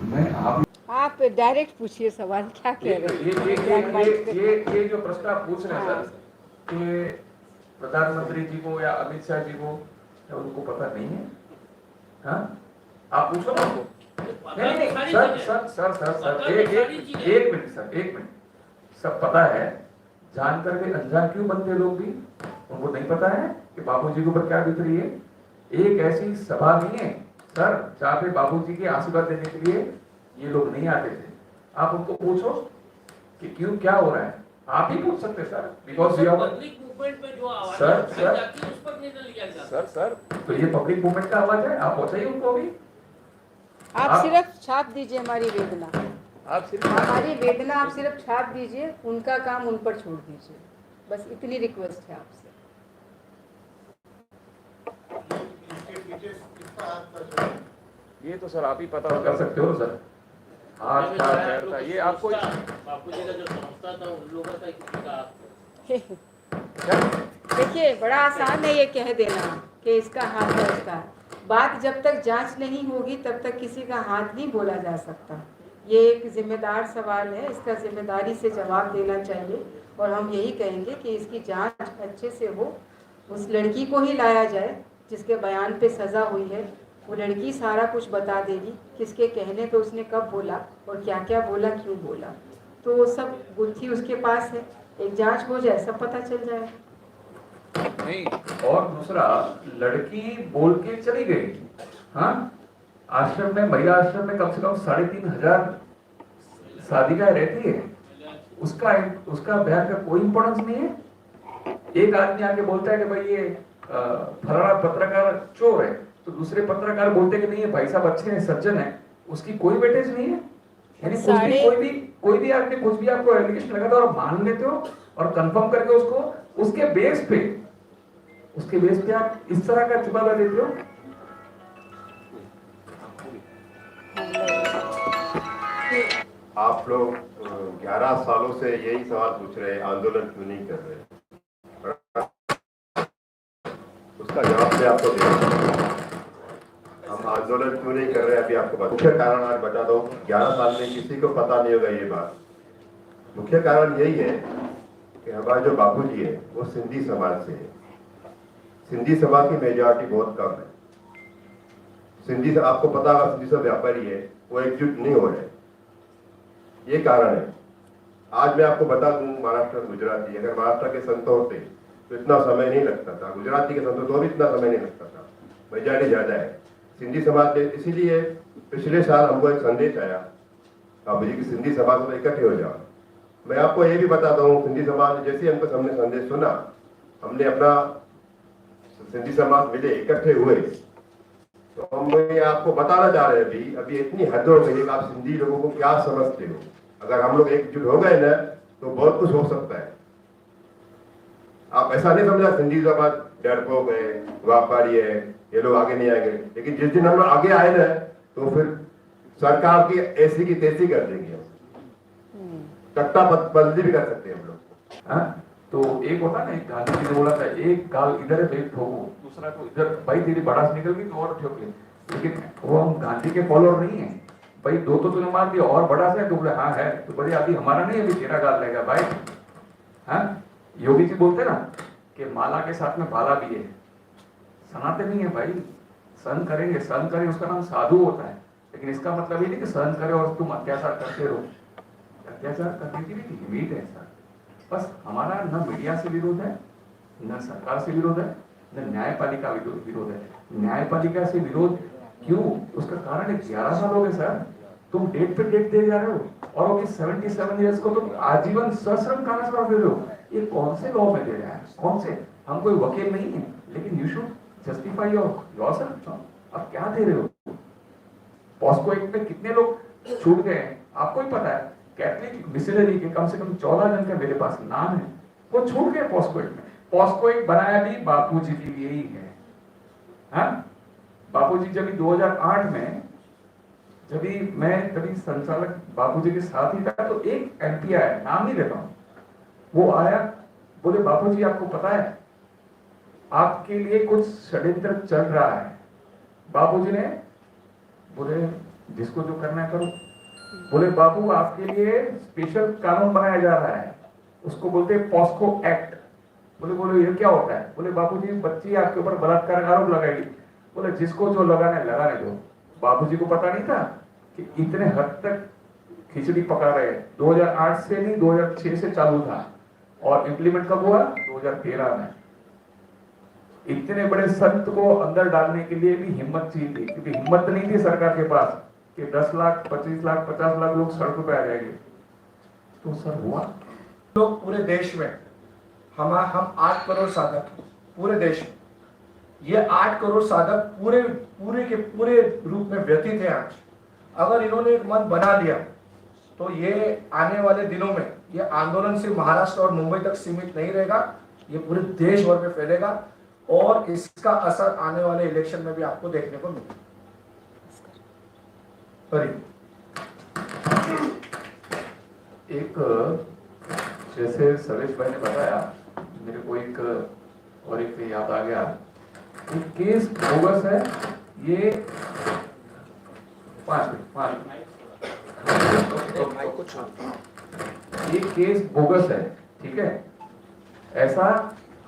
मैं आप डायरेक्ट पूछिए सवाल, क्या कह रहे हैं? ये जो प्रश्न आप पूछ रहे हैं सर कि प्रधानमंत्री जी को या अमित शाह जी को क्या उनको पता नहीं है? हाँ, आप पूछो ना उनको। नहीं sir sir sir sir sir एक मिनट सर, एक मिनट। सब पता है, जान करके अनजान क्यों बनते लोग भी? उनको नहीं पता है कि बाबूजी के ऊपर क्या बीत रही है? एक ऐसी सभा नहीं है सर जहाँ पे बाबूजी के आशीर्वाद देने के लिए ये लोग नहीं आते थे। आप उनको पूछो कि क्यों, क्या हो रहा है। आप ही पूछ सकते sir, because you public movement में जो आवाज सर उस पर निर्णय लिया जाता है। सर तो ये पब्लिक मूवमेंट का आवाज है, आप बताइए उनको अभी। आप सिर्फ छाप दीजिए हमारी वेदना, आप सिर्फ हमारी वेदना आप सिर्फ छाप दीजिए, उनका काम उन पर छोड़ दीजिए, बस इतनी रिक्वेस्ट है आपसे। ये तो सर आप ही पता कर सकते हो सर। हाथ था पैर था, ये आपको बापू जी का जो संस्था था उन लोगों का किसी का देखिए बड़ा आसान है ये कह देना कि इसका हाथ है उसका। बात जब तक जांच नहीं होगी तब तक किसी का हाथ नहीं बोला जा सकता। ये एक जिम्मेदार सवाल है, इसका जिम्मेदारी से जवाब देना चाहिए और हम यही कहेंगे कि इसकी जांच अच्छे से हो। उस लड़की को ही लाया जाए जिसके बयान पे सज़ा हुई है, वो लड़की सारा कुछ बता देगी, किसके कहने पे उसने कब बोला और क्या क्या बोला, क्यों बोला, तो वो सब गुत्थी उसके पास है। एक जांच हो जाए सब पता चल जाए। नहीं, और दूसरा, लड़की बोल के चली गई। हाँ, आश्रम में, महिला आश्रम में कम से कम 3,500 साधिकाएं रहती है। उसका बयान का कोई इंपॉर्टेंस नहीं है। एक आदमी आके बोलता है कि भाई ये फलाना पत्रकार चोर है, तो दूसरे पत्रकार बोलते कि नहीं ये भाई साहब अच्छे हैं, सज्जन है, उसकी कोई वेटेज नहीं है। यानी कुछ भी कोई भी आदमी कुछ भी आपको एलिगेशन लगाता है और मान लेते हो और कंफर्म करके उसके बेस पे आप इस तरह का चुकादा देते हो। आप लोग 11 सालों से यही सवाल पूछ रहे हैं, आंदोलन क्यों नहीं कर रहे? उसका जवाब भी आपको देना। हम आंदोलन क्यों नहीं कर रहे अभी आपको बता, मुख्य कारण आज बता दो। 11 साल में किसी को पता नहीं होगा ये बात। मुख्य कारण यही है कि हमारे जो बापूजी है वो सिंधी समाज से है। सिंधी समाज की मेजॉरिटी बहुत कम है। सिंधी से आपको पता होगा, सिंधी सब व्यापारी है, वो एकजुट नहीं हो रहे, ये कारण है। आज मैं आपको बता दूं, महाराष्ट्र गुजराती, अगर महाराष्ट्र के संत होते तो इतना समय नहीं लगता था, गुजराती के संत तो भी इतना समय नहीं लगता था। मेजॉरिटी ज्यादा है सिंधी समाज में। इसीलिए पिछले साल हमको एक संदेश आया, बाबू जी की सिंधी समाज में इकट्ठे हो जाओ। मैं आपको ये भी बताता हूँ, सिंधी समाज जैसे हमको हमने संदेश सुना, हमने अपना सिंधी समाज मिले, इकट्ठे हुए, तो हम ये आपको बताना चाह रहे हैं अभी इतनी हद हो गई आप सिंधी लोगों को क्या समझते हो। अगर हम लोग एकजुट हो गए ना तो बहुत कुछ हो सकता है। आप ऐसा नहीं समझा सिंधी समाज डरपोक है, व्यापारी है, ये लोग आगे नहीं आएंगे, लेकिन जिस दिन हम लोग आगे आए ना तो फिर सरकार की ऐसी की तैसी कर देंगे, तख्ता बदली भी कर सकते हैं हम लोग। हाँ, तो एक होता ना, एक गांधी जी ने बोला था, एक गाल इधर है ठोको, दूसरा को इधर, भाई तेरी बड़ास निकल गई तो और ठोक ले। लेकिन वो हम गांधी के फॉलोअर नहीं है भाई, दो तो तूने मार दिया और बड़ा से, तो बोले हाँ है, तो बड़े आदमी हमारा नहीं है, अभी तेरा गाल लेगा भाई। हाँ, योगी जी बोलते ना कि माला के साथ में भाला भी है, सनाते नहीं है भाई। सहन करेंगे, सहन करें, उसका नाम साधु होता है। लेकिन इसका मतलब ये नहीं कि सहन करे और तुम अत्याचार करते रहो। अत्याचार करने की भी लिमिट है सर। बस हमारा न मीडिया से विरोध है, न सरकार से विरोध है, न न्यायपालिका विरोध है। न्यायपालिका से विरोध क्यों? उसका कारण है 11 साल हो गए सर, तुम डेट पे डेट दे जा रहे हो और अभी 77 ईयर्स को तुम आजीवन सश्रम कारावास दे रहे हो। ये कौन से लॉ में दे रहे हैं? कौन से? हम कोई वकील नहीं है, लेकिन यू शुड जस्टिफाई योरसेल्फ। अब क्या दे रहे हो? पॉस्को एक्ट में कितने लोग छूट गए आपको ही पता है। कैथलिक मिशनरी के कम से कम 14 जन का मेरे पास नाम है, वो छूट गए पॉस्को एक्ट में। पॉस्को एक्ट बनाया भी बापूजी के लिए ही है। हाँ, बापूजी जब 2008 में, जब मैं तभी संचालक बापूजी के साथ ही था, तो एक एमपी आया, नाम नहीं लेता हूं, वो आया, बोले बापूजी आपको पता है आपके लिए कुछ षड्यंत्र चल रहा है। बापूजी ने बोले जिसको जो करना है करो। बोले बाबू आपके लिए स्पेशल कानून बनाया जा रहा है, उसको बोलते हैं पॉस्को एक्ट। बोले बोले ये क्या होता है? बोले बाबूजी बच्ची आपके ऊपर बलात्कार का आरोप लगाएगी। बोले जिसको जो लगाने लगाने दो। बाबूजी को पता नहीं था कि इतने हद तक खिचड़ी पका रहे हैं। 2008 से नहीं 2006 से चालू था और इम्प्लीमेंट कब हुआ? 2013 में। इतने बड़े संत को अंदर डालने के लिए भी हिम्मत चाहिए थी, क्योंकि हिम्मत नहीं थी सरकार के पास कि 10 लाख 25 लाख 50 लाख लोग सड़कों पे आ जाएंगे। तो सर हुआ लोग पूरे देश में हम 8 करोड़ साधक पूरे देश में, ये 8 करोड़ साधक पूरे के पूरे रूप में व्यतीत है। आज अगर इन्होंने एक मन बना लिया तो ये आने वाले दिनों में ये आंदोलन सिर्फ महाराष्ट्र और मुंबई तक सीमित नहीं रहेगा, ये पूरे देश भर में फैलेगा और इसका असर आने वाले इलेक्शन में भी आपको देखने को मिलेगा। एक जैसे सरेश भाई ने बताया, मेरे को एक और एक याद आ गया। एक केस बोगस है, ये 5 ये केस बोगस है, ठीक है। ऐसा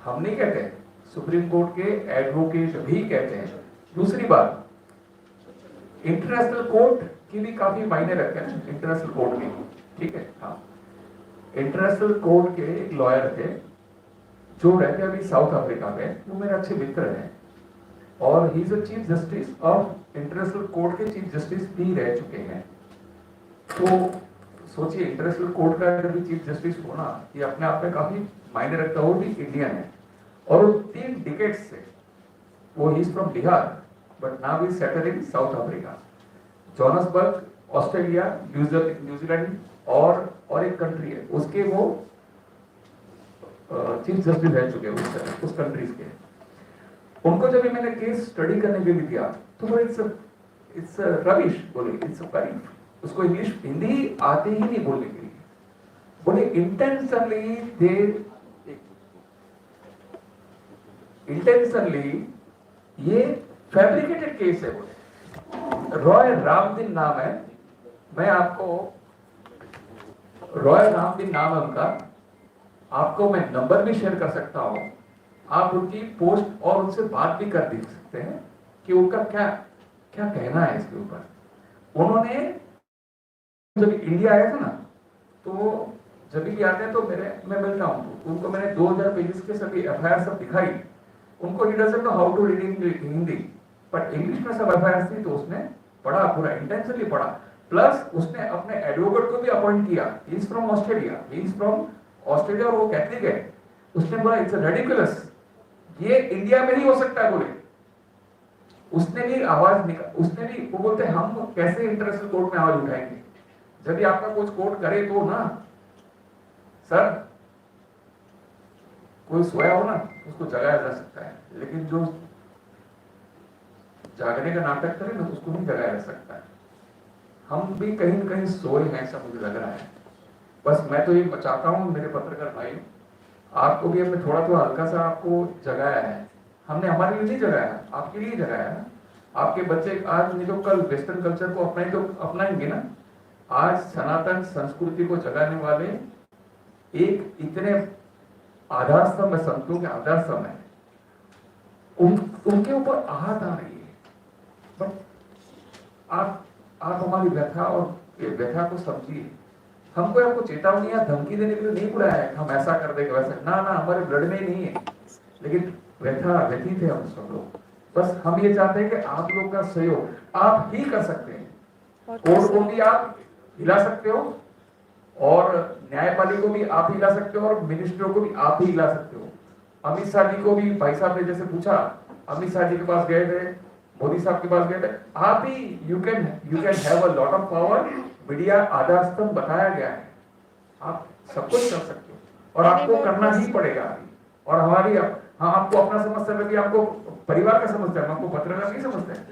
हम नहीं कहते, सुप्रीम कोर्ट के एडवोकेट भी कहते हैं। दूसरी बात, इंटरनेशनल कोर्ट की भी काफी मायने रखते हैं, इंटरनेशनल कोर्ट की, ठीक है। हाँ, इंटरनेशनल कोर्ट के एक लॉयर थे जो रहते अभी साउथ अफ्रीका में, वो मेरे अच्छे मित्र हैं और he is a chief justice of international court के चीफ जस्टिस भी रह चुके हैं। तो सोचिए इंटरनेशनल कोर्ट का अगर भी चीफ जस्टिस होना, ये अपने आप में काफी मायने रखता है। वो भी इंडियन है और वो 3 डिकेड से, वो he is from Bihar but now is settled in south Africa, Johannesburg, Australia, New Zealand और एक कंट्री है उसके वो चीफ जस्टिस रह चुके हैं उस कंट्रीज के। उनको जब मैंने केस स्टडी करने के लिए दिया तो बोले इट्स रबिश, बोले इट्स वेरी, उसको इंग्लिश हिंदी आते ही नहीं बोलने के लिए, बोले इंटेंशनली ये फैब्रिकेटेड केस है। बोले रॉय रामदिन नाम है, मैं आपको, रॉय रामदिन नाम है उनका, आपको मैं नंबर भी शेयर कर सकता हूं, आप उनकी पोस्ट और उनसे बात भी कर देख सकते हैं कि उनका क्या क्या कहना है इसके ऊपर। उन्होंने जब इंडिया आया था ना, तो जब भी आते हैं तो मैं मिलता हूं उनको, मैंने 2000 पेजेस के सभी एफआईआर सब दिखाई उनको। He doesn't know how to read Hindi, but English में सब एफआईआर थी तो उसने पढ़ा, पूरा इंटेंशनली पढ़ा। प्लस उसने अपने एडवोकेट को भी अपॉइंट किया, ही इज फ्रॉम ऑस्ट्रेलिया और वो कैथलिक है। उसने बोला इट्स रेडिकुलस, ये इंडिया में नहीं हो सकता। बोले उसने भी आवाज निकाल, उसने भी, वो बोलते हम कैसे इंटरनेशनल कोर्ट में आवाज उठाएंगे, जब भी आपका कुछ कोर्ट करे तो ना सर, कोई सोया हो ना उसको जगाया जा सकता है, लेकिन जो जागने का नाटक करे ना उसको नहीं जगाया जा सकता है। हम भी कहीं न कहीं सोए हैं, ऐसा मुझे लग रहा है। बस मैं तो ये चाहता हूँ मेरे पत्रकार भाई, आपको भी हमने थोड़ा थोड़ा हल्का सा आपको जगाया है, हमने हमारे लिए नहीं जगाया, आपके लिए जगाया है। आपके बच्चे आज नहीं तो कल वेस्टर्न कल्चर को अपनाएंगे ना। आज सनातन संस्कृति को जगाने वाले एक इतने आधार स्तंभ है, संतों के आधार स्तंभ है, उनके ऊपर आहत आ रही है। बट आप हमारी व्यथा और व्यथा को समझिए। हमको आपको चेतावनी या धमकी देने के लिए नहीं बुलाया है, हम ऐसा कर देंगे वैसा, ना हमारे ब्लड में नहीं है, लेकिन व्यथित है हम सब लोग। बस हम ये चाहते हैं कि आप लोग का सहयोग आप ही कर सकते हैं, कोर्ट को भी आप हिला सकते हो और न्यायपालिका को भी आप हिला सकते हो और मिनिस्टरों को भी आप ही हिला सकते हो। अमित शाह जी को भी भाई साहब ने जैसे पूछा, अमित शाह जी के पास गए थे, मोदी साहब के पास गए थे, आप ही you can have a lot of power. Media आधार स्तंभ बताया गया है, आप सब कुछ कर सकते हो और आपको करना ही पड़ेगा। और हमारी, हाँ, आपको अपना समझते हैं, आपको परिवार का समझते हैं, आपको पत्रकार नहीं समझते हैं।